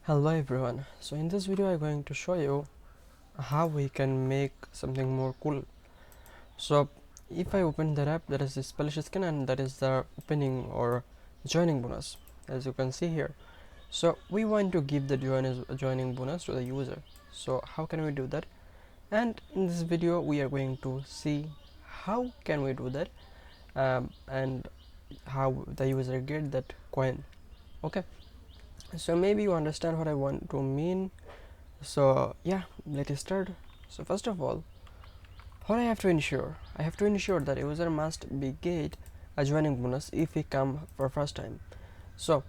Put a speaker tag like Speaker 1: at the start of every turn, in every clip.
Speaker 1: Hello everyone, so in this video I'm going to show you how we can make something more cool. So if I open the app, that is the splash skin, and that is the opening or joining bonus, as you can see here. So we want to give the joining bonus to the user. So how can we do that? And in this video we are going to see how can we do that, and how the user get that coin. Okay, so maybe you understand what I want to mean. So yeah, let's start. So first of all, what I have to ensure, that user must be get a joining bonus if he come for first time. So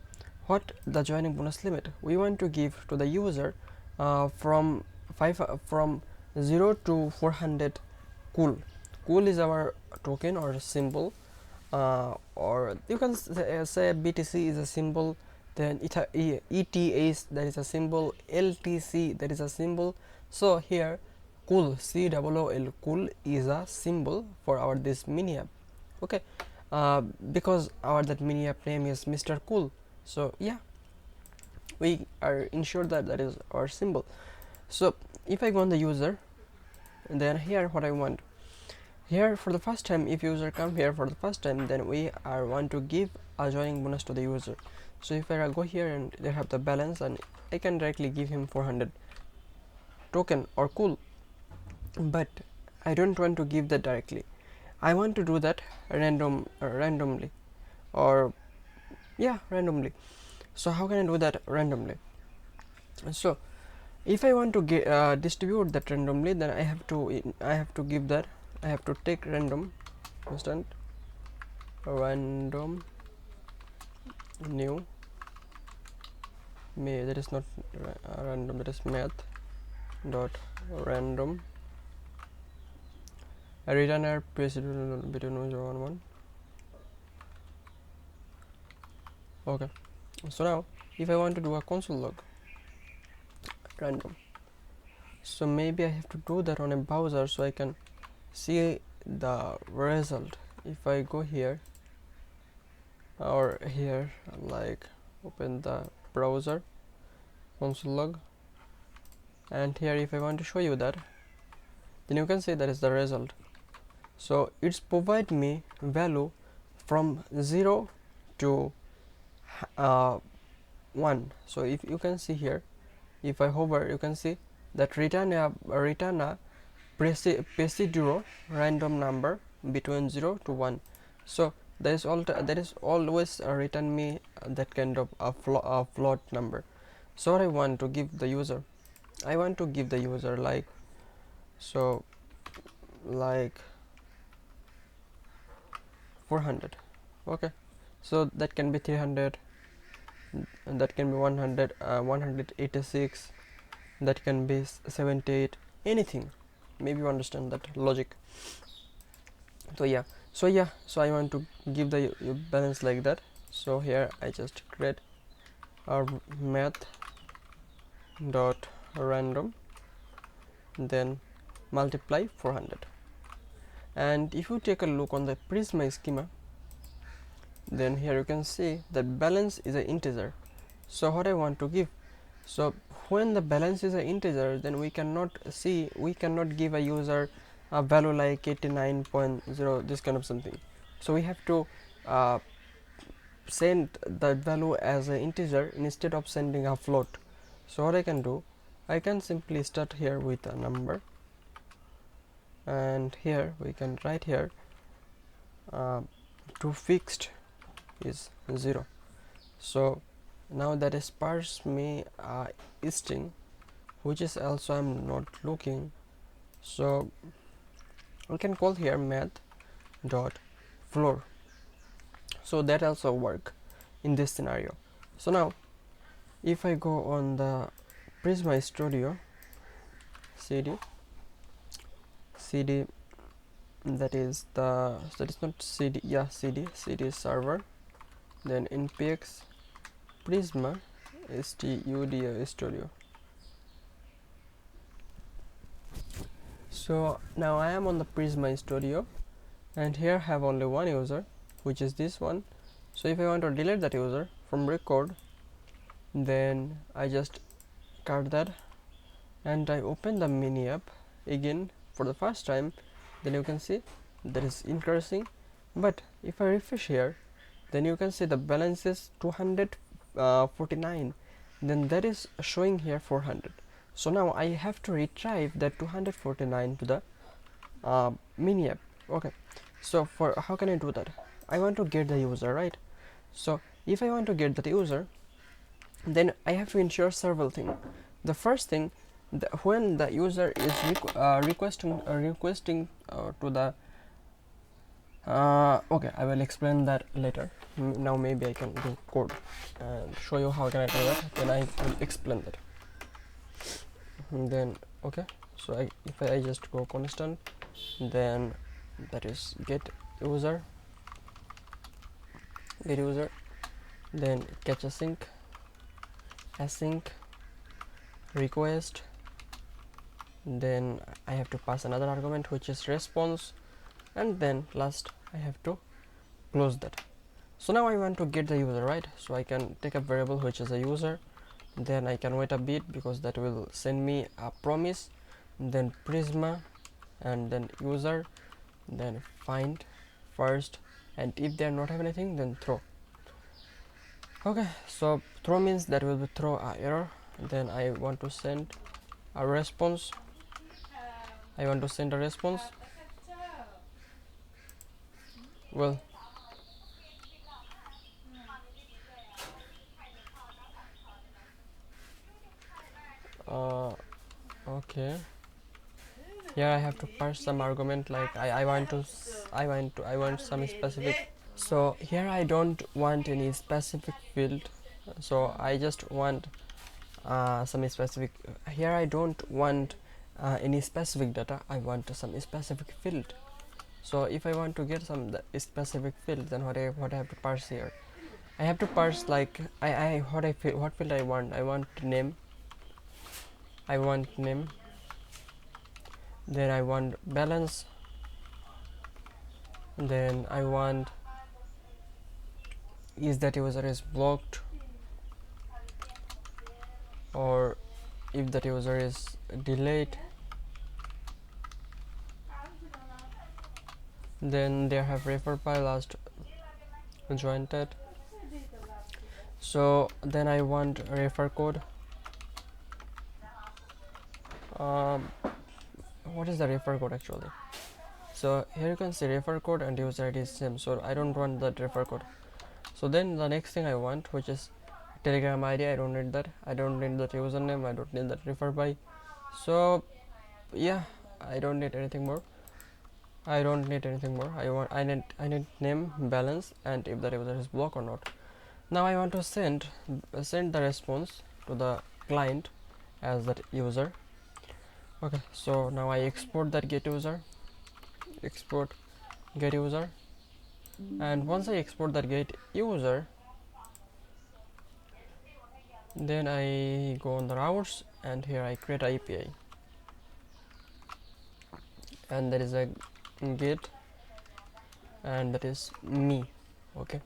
Speaker 1: what the joining bonus limit we want to give to the user, from 0 to 400 cool. Cool is our token or symbol, or you can say BTC is a symbol, then ETH, that is a symbol, LTC, that is a symbol. So here cool, COOL, cool is a symbol for our this mini app. Okay, because our that mini app name is Mr. Cool, so yeah, we are ensured that that is our symbol. So if I go on the user, then here what I want, here for the first time, if user come here for the first time, then we are want to give a joining bonus to the user. So if I go here and they have the balance, and I can directly give him 400 token or cool, but I don't want to give that directly. I want to do that randomly, or yeah, randomly. So how can I do that randomly? So if I want to distribute that randomly, then I have to give that, I have to take random instant random new that is not random, that is math dot random returner president between 0 and 1. Okay, so now if I want to do a console log random, so maybe I have to do that on a browser so I can see the result. If I go here or here, like open the browser console log, and here if I want to show you that, then you can see that is the result. So it's provide me value from 0 to 1. So if you can see here, if I hover, you can see that return a procedural random number between 0 to 1. So that is always return me that kind of a float number. So what I want to give the user, I want to give the user like, so like 400. Okay, so that can be 300, and that can be 100, 186, that can be 78, anything. Maybe you understand that logic. So yeah, so I want to give the balance like that. So here I just create our math dot random, then multiply 400. And if you take a look on the Prisma schema, then here you can see that balance is an integer. So what I want to give, so when the balance is an integer, then we cannot give a user a value like 89.0, this kind of something. So we have to send that value as an integer instead of sending a float. So what I can do, I can simply start here with a number, and here we can write here to fixed is 0. So now that is parse me string, which is also I'm not looking. So we can call here math dot floor, so that also work in this scenario. So now if I go on the Prisma Studio cd, that is not cd, yeah, cd server, then npx Prisma studio. So now I am on the Prisma Studio, and here I have only one user, which is this one. So if I want to delete that user from record, then I just cut that, and I open the mini app again for the first time. Then you can see that is increasing, but if I refresh here, then you can see the balance is 249, then that is showing here 400. So now I have to retrieve that 249 to the mini app. Okay, so for how can I do that? I want to get the user, right? So if I want to get the user, then I have to ensure several things. The first thing, when the user is requesting to the okay, I will explain that later. Now maybe I can do code and show you how can I do that, then I will explain that. And then okay, so if I just go constant, then that is get user, then catch async, request, then I have to pass another argument which is response, and then last I have to close that. So now I want to get the user, right? So I can take a variable which is a user, then I can wait a bit because that will send me a promise, then prisma, and then user, then find first, and if they are not have anything, then throw. Okay, so throw means that will be throw a error. Then I want to send a response. Well, okay, here I have to pass some argument, like I want some specific. So here I don't want any specific field, so I just want some specific. Here I don't want any specific data, I want some specific field. So if I want to get some specific field, then what I have to parse here, I have to parse like what field I want name, then I want balance, then I want is that user is blocked, or if that user is delayed. Then they have refer by last jointed. So then I want refer code. What is the refer code actually? So here you can see refer code and user ID is same, so I don't want that refer code. So then the next thing I want, which is Telegram ID, I don't need that. I don't need that username, I don't need that refer by. So yeah, I don't need anything more. I need name, balance, and if the user is blocked or not. Now I want to send the response to the client as that user. Okay, so now I export that get user, and once I export that get user, then I go on the routes, and here I create a API, and there is a get, and that is me. Okay,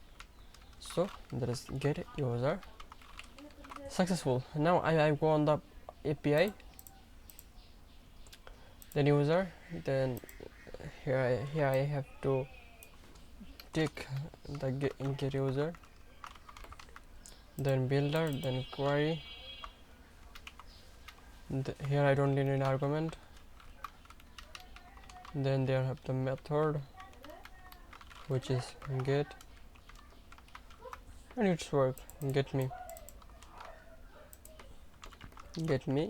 Speaker 1: so that is get user successful. Now I go on the API, then user, then here I have to take the get user, then builder, then query. Here I don't need an argument. Then there have the method which is get, and it's work. Get me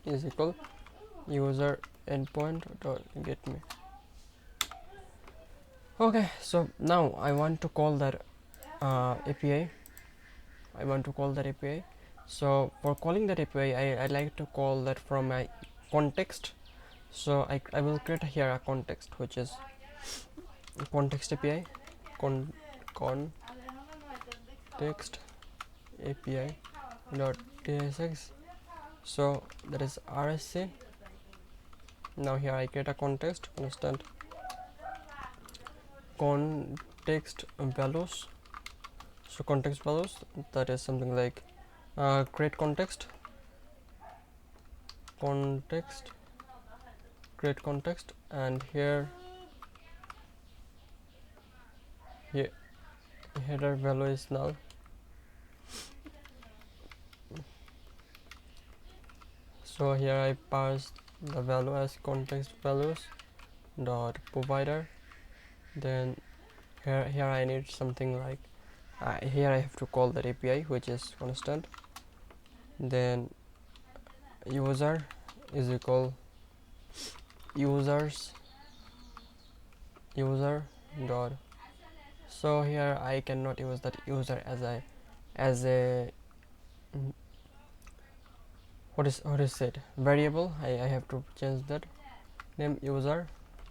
Speaker 1: is equal user endpoint dot get me. Okay, so now I want to call that API. So for calling that API, I like to call that from my context. So I will create here a context, which is context API, context API dot tsx. So that is RSC. Now here I create a context constant context values. So context values, that is something like create context, context, create context, and here header value is null. So here I pass the value as context values dot provider. Then here I need something like here I have to call that API, which is constant. Then user is equal users user dot. So here I cannot use that user as a what is it variable. I have to change that name user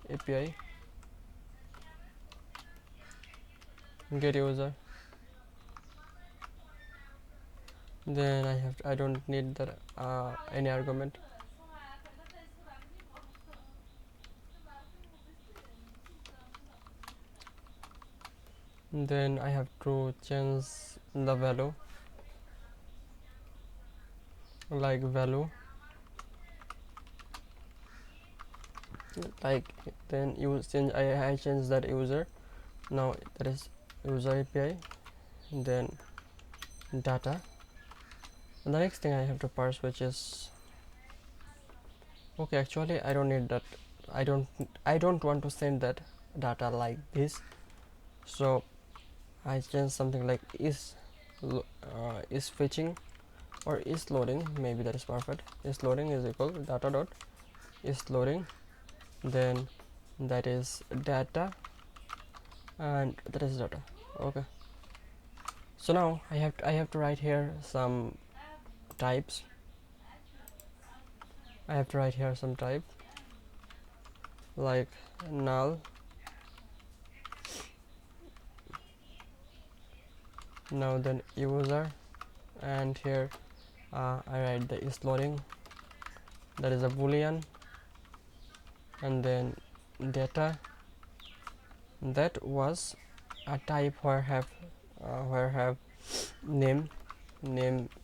Speaker 1: API get user. Then I don't need that any argument. Then I have to change the value like value like. Then you change I change that user. Now that is user API. Then data, and the next thing I have to parse, which is okay, actually I don't need that. I don't want to send that data like this, so I change something like is fetching or is loading. Maybe that is perfect. Is loading is equal data dot is loading. Then that is data, and that is data. Okay, so now I have to write here some types. I have to write here some type like null. Now then user, and here I write the is loading, that is a boolean, and then data, that was a type where have name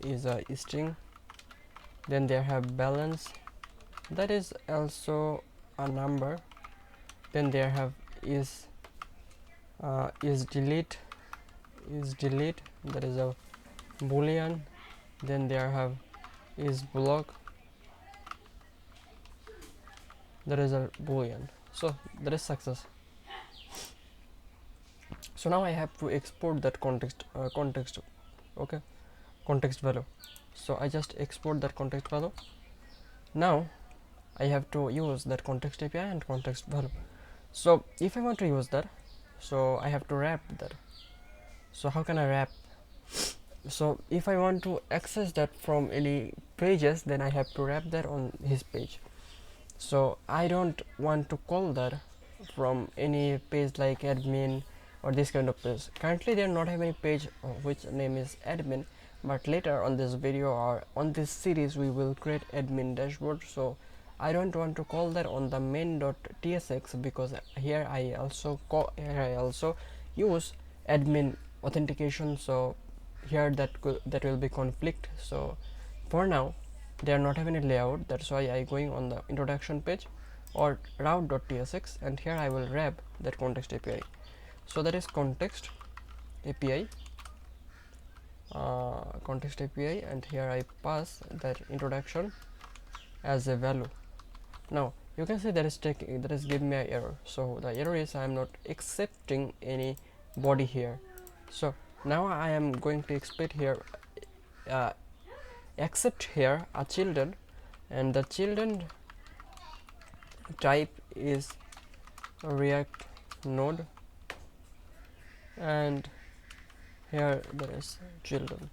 Speaker 1: is a string. Then there have balance, that is also a number. Then there have is delete, that is a boolean. Then there have is block, that is a boolean. So that is success. So now I have to export that context okay, context value. So I just export that context value. Now I have to use that context API and context value. So if I want to use that, so I have to wrap that. So how can I wrap? So if I want to access that from any pages, then I have to wrap that on his page. So I don't want to call that from any page like admin or this kind of page. Currently they do not have any page which name is admin, but later on this video or on this series we will create admin dashboard. So I don't want to call that on the main.tsx, because here I also use admin authentication. So here that will be conflict. So for now they are not having any layout, that's why I going on the introduction page or route.tsx, and here I will wrap that context API. So that is context API, and here I pass that introduction as a value. Now you can see that is giving me an error. So the error is I am not accepting any body here. So now I am going to expect here accept here a children, and the children type is React node, and here there is children.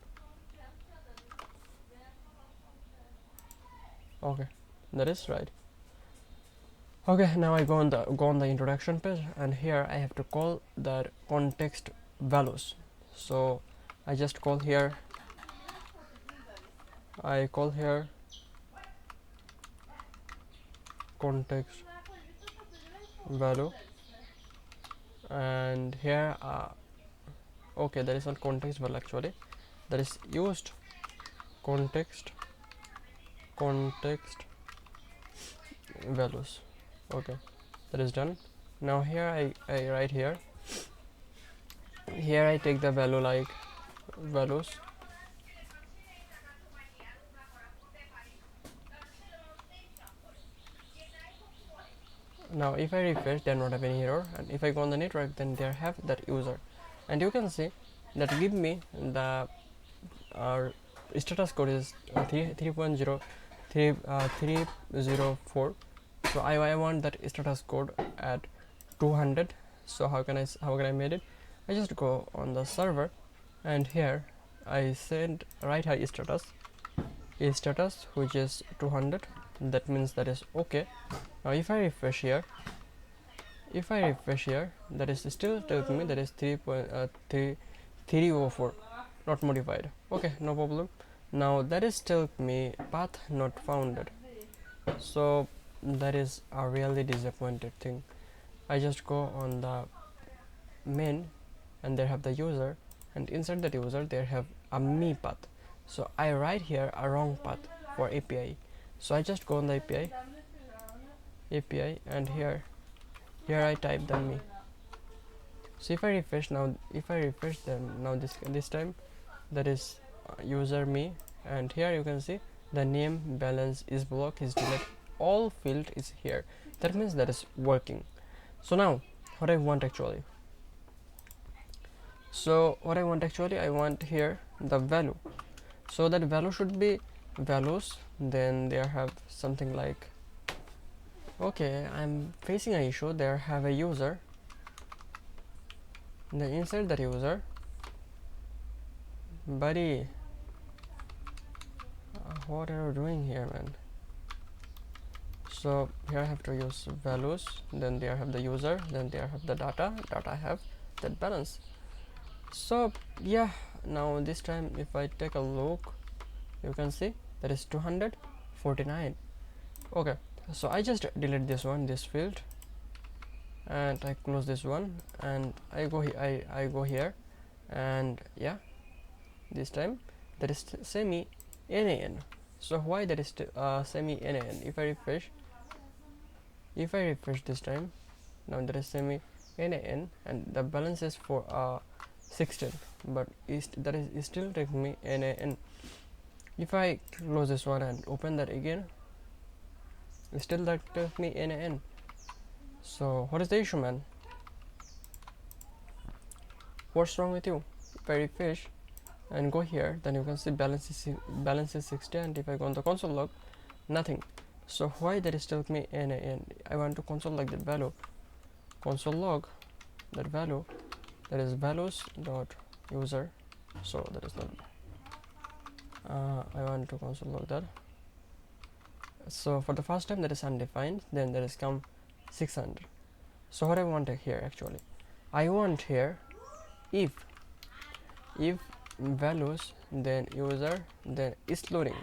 Speaker 1: Okay, that is right. Okay, now I go on the introduction page, and here I have to call the context values. So I just call here context value, and here okay, there is not context value, actually that is used context values. Okay, that is done. Now here I write here I take the value like values. Now if I refresh, they not have any error, and if I go on the network, then they have that user, and you can see that give me the status code is 3.0304. So I want that status code at 200. So how can I made it? I just go on the server, and here I send right here status which is 200. That means that is okay. Now if I refresh here, that is still telling me that is 3.304 not modified. Okay, no problem. Now that is telling me path not founded. So that is a really disappointed thing. I just go on the main, and there have the user, and inside that user there have a me path. So I write here a wrong path for API. So I just go on the API, and here I type the me. So if I refresh now, then now this time that is user me, and here you can see the name, balance, is block, is delete, all field is here. That means that is working. So now what I want actually, I want here the value. So that value should be values. Then there have something like, okay, I'm facing an issue. There have a user. Then inside that user, buddy, what are you doing here, man? So here I have to use values. Then there have the user. Then there have the data. Have that balance. So yeah, now this time if I take a look, you can see that is 249. Okay, so I just delete this field, and I close this one, and I go here, and yeah, this time that is semi NaN. So why that is semi NaN? If I refresh this time, now that is semi NaN, and the balance is for 16, but that is still taking me NaN. If I close this one and open that again, still that takes me NaN. So what is the issue, man? What's wrong with you? If I refresh and go here, then you can see balance is 60, and if I go on the console log, nothing. So why that is telling me NaN? I want to console log that value. Console log that value, that is values dot user. So that is not. I want to console log that. So for the first time that is undefined, then there is come 600. So what I want here actually, I want here if values, then user, then is loading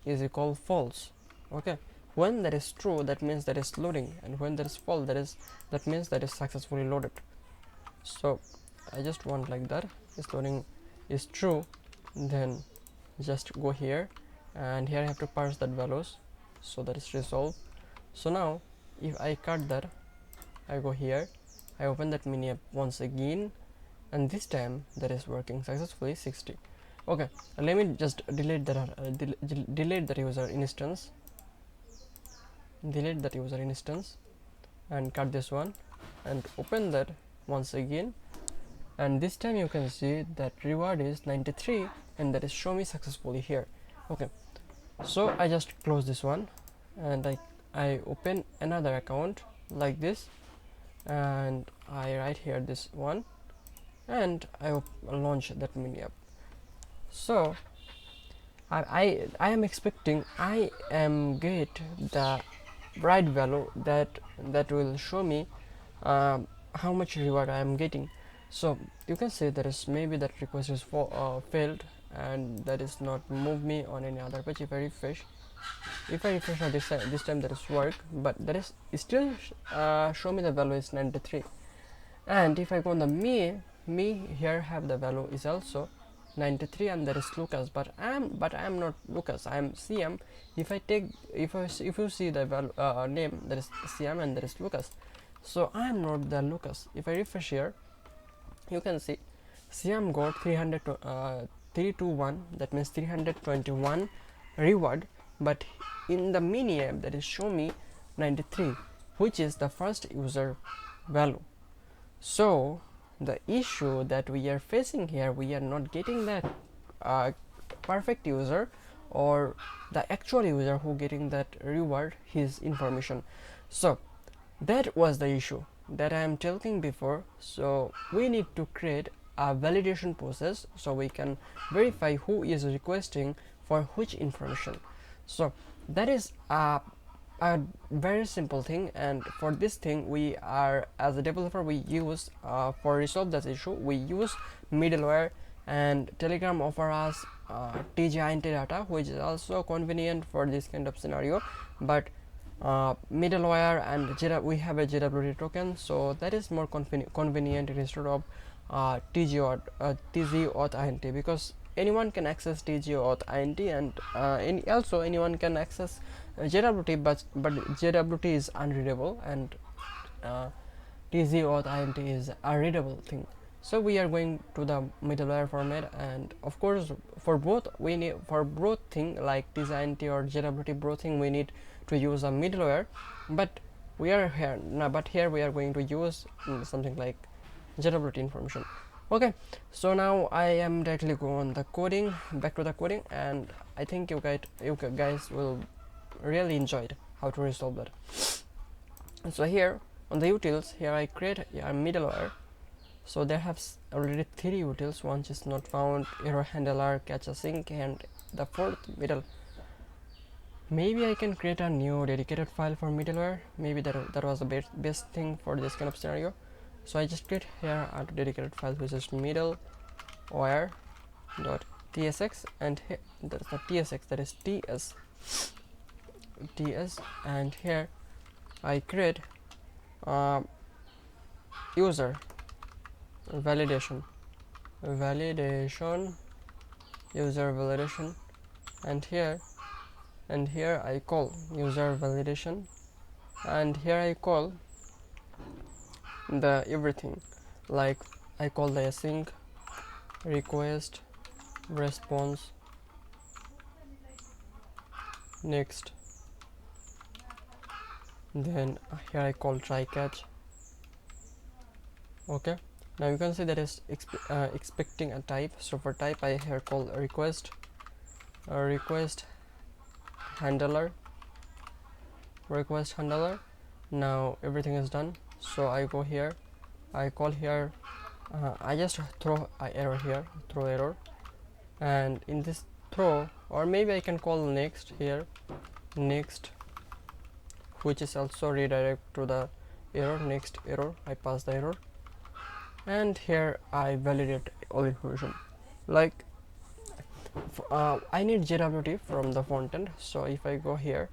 Speaker 1: is equal false. Okay, when that is true, that means that is loading, and when that is false, that means that is successfully loaded. So I just want like that. Is loading is true, then just go here, and here I have to parse that values, so that is resolved. So now if I cut that, I go here, I open that mini app once again, and this time that is working successfully 60. Okay, let me just delete that user instance, and cut this one, and open that once again, and this time you can see that reward is 93, and that is show me successfully here. Okay, so I just close this one, and I open another account like this, and I write here this one, and I launch that mini app. So I am expecting I am get the right value that will show me how much reward I am getting. So you can say that is maybe that request is failed, and that is not move me on any other page. If I refresh now, this time that is work, but that is still show me the value is 93. And if I go on the me here have the value is also 93 and there is Lucas, but I am not Lucas, I am Siam. If you see the name, there is Siam and there is Lucas, so I am not the Lucas. If I refresh here, you can see Siam got 321, that means 321 reward, but in the mini app that is show me 93, which is the first user value. So the issue that we are facing here, we are not getting that perfect user or the actual user who getting that reward his information. So that was the issue that I am telling before. So we need to create a validation process so we can verify who is requesting for which information. So that is a very simple thing, and for this thing we are, as a developer, we use for resolve this issue, we use middleware, and Telegram offer us TGINT data, which is also convenient for this kind of scenario, but middleware and we have a JWT token, so that is more convenient instead of TG auth INT, because anyone can access TG auth INT, and also anyone can access JWT, but JWT is unreadable and TG auth INT is a readable thing. So we are going to the middleware format, and of course for both we need, for both thing like TGINT or JWT, both thing we need to use a middleware, but we are here now, but here we are going to use something like JWT information. Okay, so now I am directly go on the coding, back to the coding, and I think you guys will really enjoy how to resolve that. So here on the utils, here I create a middleware. So they have already 3 utils, one is not found, error handler, catch async, and the 4th middle. Maybe I can create a new dedicated file for middleware. Maybe that was the best thing for this kind of scenario. So I just create here a dedicated file which is middleware.tsx, and here that's not tsx, that is ts, and here I create user validation user validation, and here I call user validation, and here I call the everything, like I call the async, request, response, next, then here I call try catch. Okay, now you can see that is expecting a type. So for type I here call request handler. Now everything is done, so I go here, I call here, I just throw error here, throw error, and in this throw, or maybe I can call next here, next, which is also redirect to the error, next error, I pass the error, and here I validate all information. Like I need JWT from the front end, so if I go here,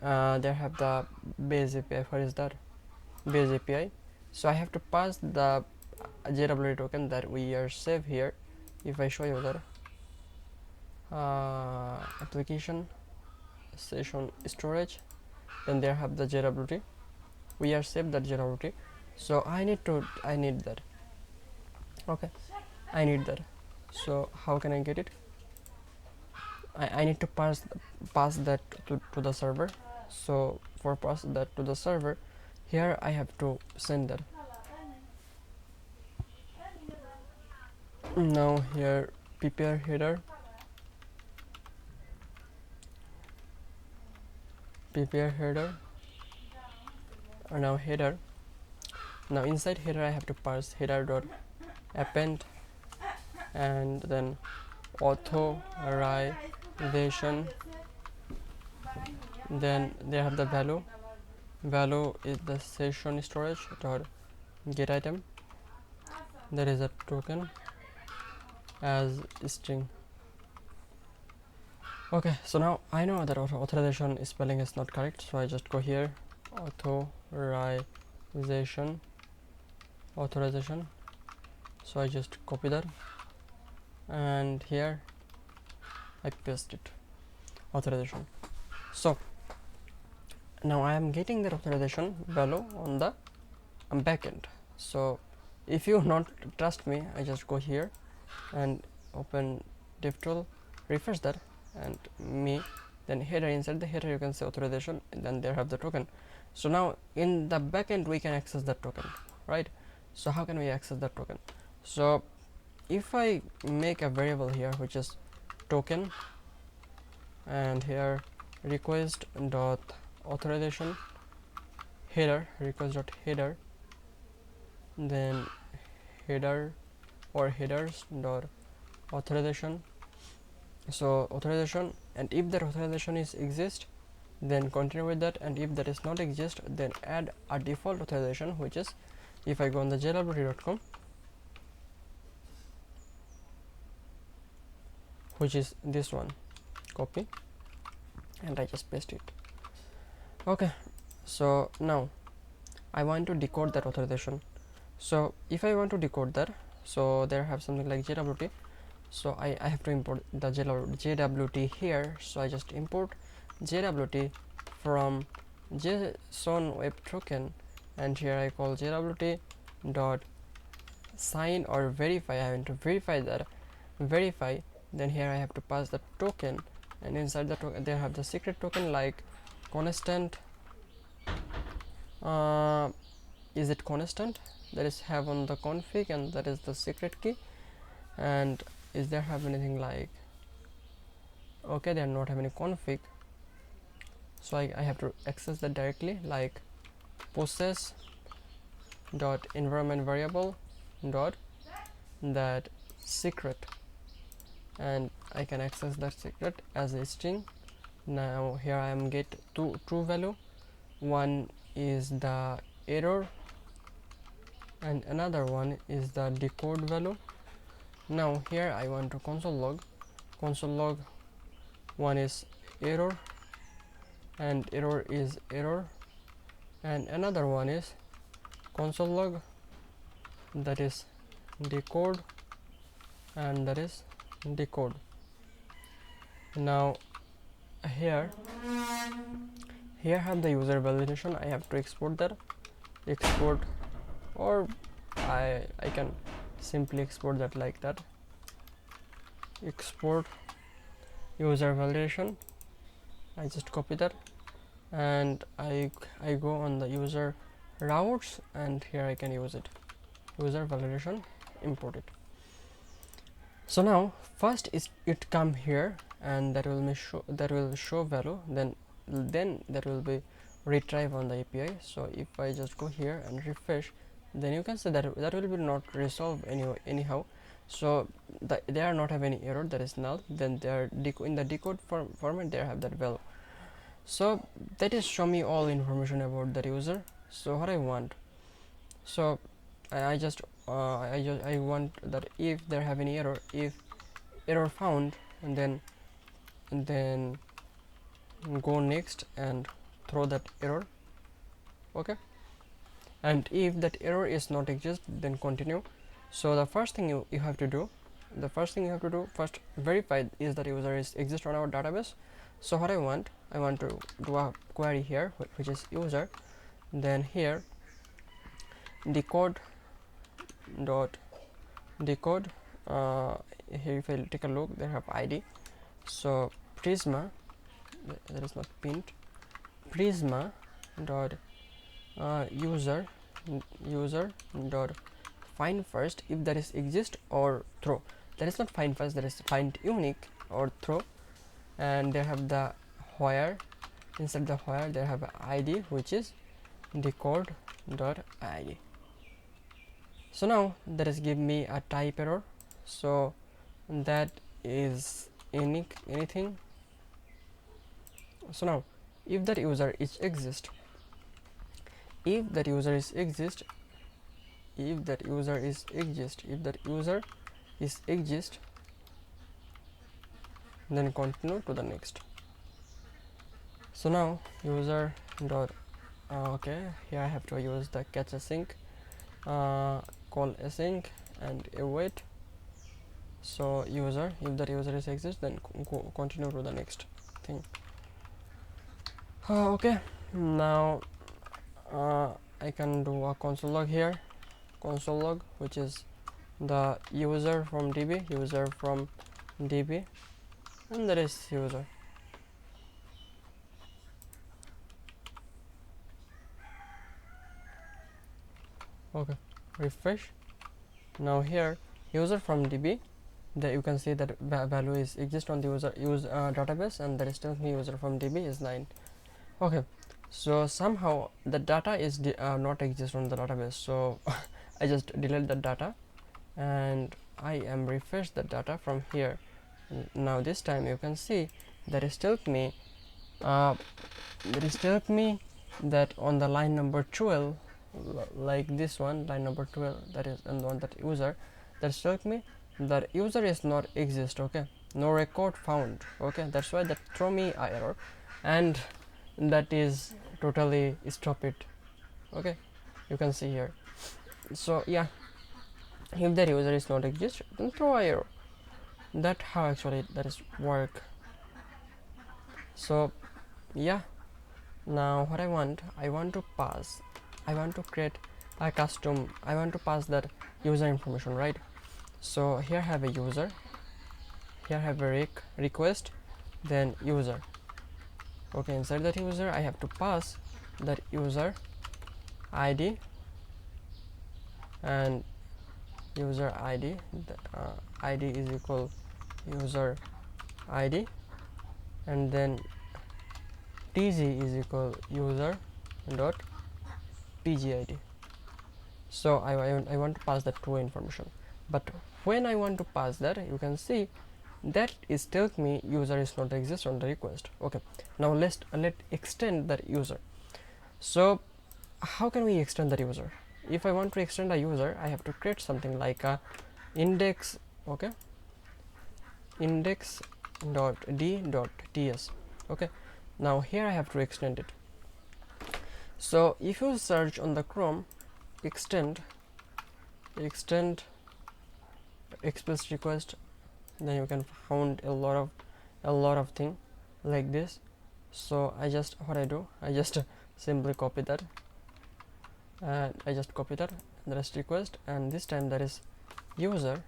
Speaker 1: they have the base API. What is that? Base API. So I have to pass the JWT token that we are saved here. If I show you that application session storage, then they have the JWT. We are saved that JWT. So I need that. Okay, I need that. So how can I get it? I need to pass that to the server. So for pass that to the server, here I have to send that. Now here prepare header, now header. Now inside header I have to pass header dot append, and then authorization, then they have the value is the session storage dot get item, there is a token as string. Okay, so now I know that authorization spelling is not correct, so I just go here, authorization, so I just copy that, and here I paste it, authorization. So now I am getting that authorization value on the backend. So if you not trust me, I just go here and open div tool, refresh that, and me, then header. Inside the header you can say authorization, and then there have the token. So now in the backend we can access that token, right? So how can we access that token? So if I make a variable here which is token, and here request dot authorization header, request dot header, then header or headers dot authorization, so authorization, and if that authorization is exist, then continue with that, and if that is not exist, then add a default authorization, which is, if I go on the jwt.com, which is this one, copy, and I just paste it. Okay, so now I want to decode that authorization. So if I want to decode that, so there have something like jwt, so I have to import the jwt here. So I just import jwt from json web token, and here I call jwt dot sign or verify. I want to verify that, verify, then here I have to pass the token, and inside the token they have the secret token like constant, is it constant, that is have on the config, and that is the secret key. And is there have anything like, okay, they are not have any config, so I have to access that directly, like process dot environment variable dot that secret, and I can access that secret as a string. Now here I am get two true value, one is the error and another one is the decode value. Now here I want to console log, one is error and error is error, and another one is console log, that is decode, and that is decode. Now here have the user validation. I have to export that, export, or I can simply export that like that, export user validation. I just copy that, and I go on the user routes, and here I can use it, user validation, import it. So now first is it come here, and that will show value, then that will be retrieve on the API. So if I just go here and refresh, then you can see that will be not resolve anyhow. So they are not have any error, that is null, then they are in the decode format they have that value. So that is show me all information about the user. So what I want, so I want that if there have any error, if error found, and then go next and throw that error, okay, and if that error is not exist, then continue. So the first thing you have to do, first verify is that user is exist on our database. So what I want to do a query here which is user, then here decode dot decode, here if I take a look, they have ID. So prisma, that is not pint, prisma dot user dot find first if that is exist or throw. That is not find first, that is find unique or throw. And they have the where, inside the where they have ID which is decode dot ID. So now that is give me a type error, so that is anything. So now if that user is exist, if that user is exist, then continue to the next. So now user dot okay, here I have to use the catch async, call async and await. So user, if that user is exists, then go continue to the next thing. Okay, now I can do a console log here, console log, which is the user from db, user from db, and that is user. Okay, refresh. Now here user from db, that you can see that value is exist on the user database, and that is telling me user from db is 9. Okay, so somehow the data is not exist on the database, so I just delete the data and I am refresh the data from here. Now this time you can see that is telling me that on the line number 12, like this one, line number 12, that is, and on that user, that is telling me that user is not exist. Okay, no record found. Okay, that's why that throw me a error, and that is totally stop it. Okay, you can see here. So yeah, if the user is not exist, then throw a error. That how actually that is work. So yeah, now what I want to pass, I want to create a custom, I want to pass that user information, right? So here have a user, here have a request, then user. Okay, inside that user I have to pass that user id, and user id, the id is equal user id, and then tg is equal user dot tgid. So I want to pass that true information, but when I want to pass that, you can see that is telling me user is not exist on the request. Okay, now let extend that user. So how can we extend that user? If I want to extend a user, I have to create something like a index. Okay, index dot d dot ts. Okay, now here I have to extend it. So if you search on the Chrome extend express request, then you can find a lot of thing like this. So I just simply copy that, and I just copy that, the rest request, and this time that is user,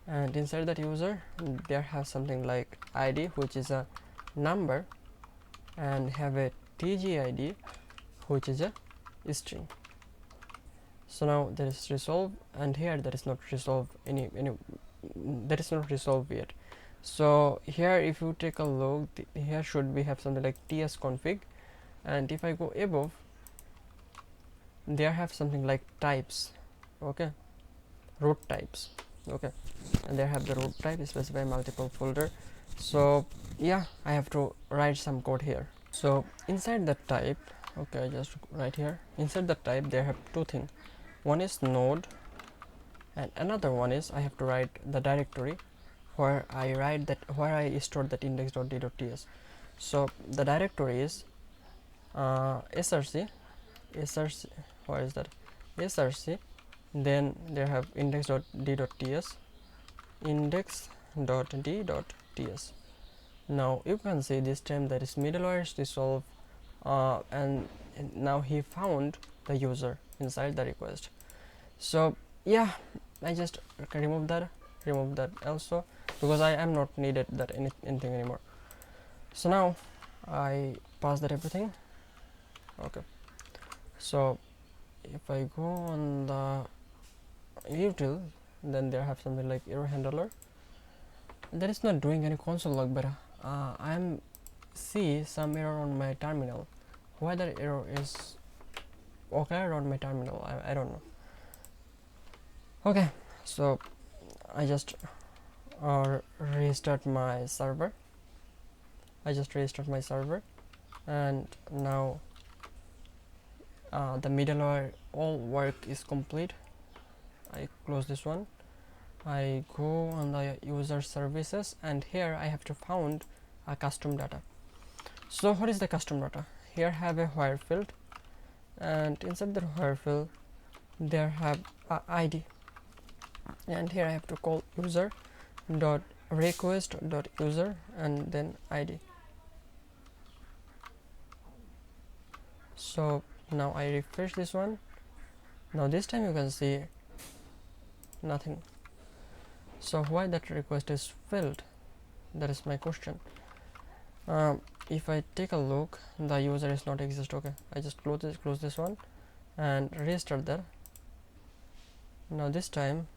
Speaker 1: and inside that user there has something like id, which is a number, and have a tgid, which is a string. So now there is resolve, and here there is not resolve that is not resolved yet. So here if you take a look, here should we have something like ts config, and if I go above, there have something like types. Okay, root types. Okay, and there have the root type specify multiple folder. So yeah, I have to write some code here. So inside the type, okay, I just write here, inside the type there have two things. One is node, and another one is I have to write the directory where I store that index.d.ts. So the directory is src, where is that, src, then they have index.d.ts, index.d.ts. Now you can see this time that is middleware is resolved, and now he found the user inside the request. So yeah, I just remove that also, because I am not needed that anything anymore. So now I pass that everything. Okay, so if I go on the util, then there have something like error handler, that is not doing any console log, but I am see some error on my terminal. Why that error is occurred on my terminal, I don't know. Okay, so I just restart my server. And now the middleware all work is complete. I close this one, I go on the user services, and here I have to found a custom data. So what is the custom data? Here have a where field, and inside the where field there have a id, and here I have to call user, dot request dot user and then id. So now I refresh this one. Now this time you can see nothing. So why that request is failed? That is my question. If I take a look, the user is not exist. Okay, I just close this one and restart that. Now this time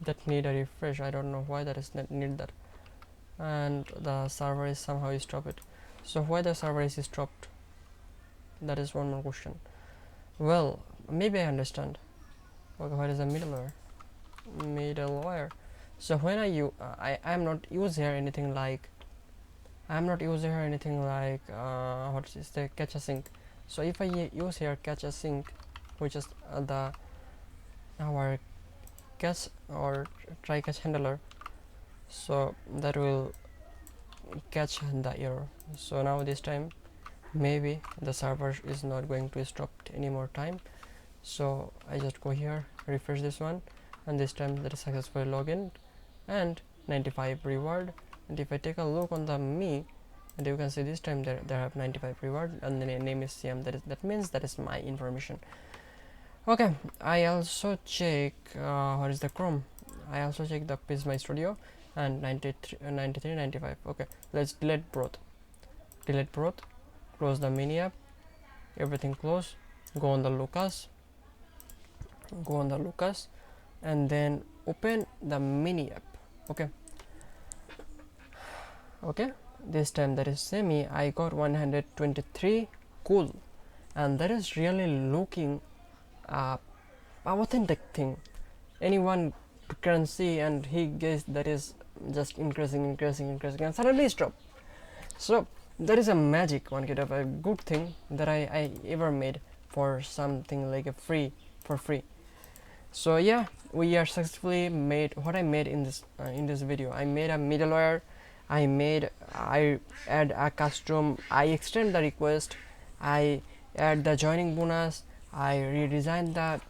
Speaker 1: that need a refresh. I don't know why that is need that, and the server is somehow stopped it. So why the server is stopped? That is one more question. Well, maybe I understand. Okay, what is a middleware? So when I am not use here anything like what is the catch async. So if I use here catch async, which is our catch or try catch handler, so that will catch the error. So now this time maybe the server is not going to stop any more time. So I just go here, refresh this one, and this time that is successfully login and 95 reward. And if I take a look on the me, and you can see this time there have 95 reward and the name is Siam. That means that is my information. Okay, I also check what is the Chrome. I also check the page my studio and 93 95. Okay, let's delete both, close the mini app, everything close, go on the Lucas, and then open the mini app. Okay, this time that is semi. I got 123 cool, and that is really looking authentic thing. Anyone can see, and he guessed that is just increasing and suddenly stop. So that is a magic, one kind of a good thing that I ever made for something like a free. So yeah, we are successfully made what I made in this video. I made a middleware, I add a custom, I extend the request, I add the joining bonus, I redesigned the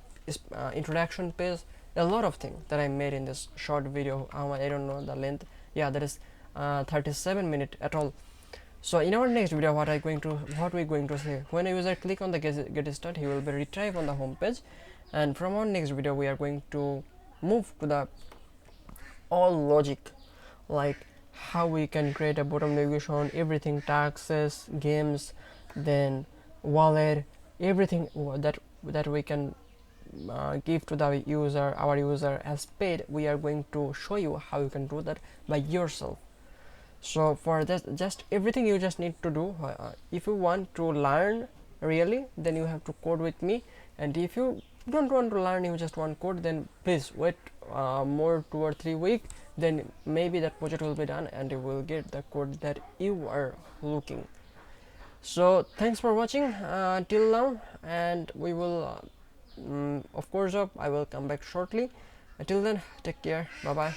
Speaker 1: introduction page, a lot of things that I made in this short video. I don't know the length. Yeah, that is 37 minutes at all. So in our next video, what we're going to say, when a user click on the get start, he will be retrieved on the home page. And from our next video, we are going to move to the all logic, like how we can create a bottom navigation, everything, taxes, games, then wallet, everything that we can give to the user, our user as paid. We are going to show you how you can do that by yourself. So for that, just everything you just need to do, if you want to learn really, then you have to code with me. And if you don't want to learn, you just want code, then please wait more 2 or 3 weeks, then maybe that project will be done and you will get the code that you are looking. So thanks for watching till now, and we will of course I will come back shortly. Until then, take care, bye bye.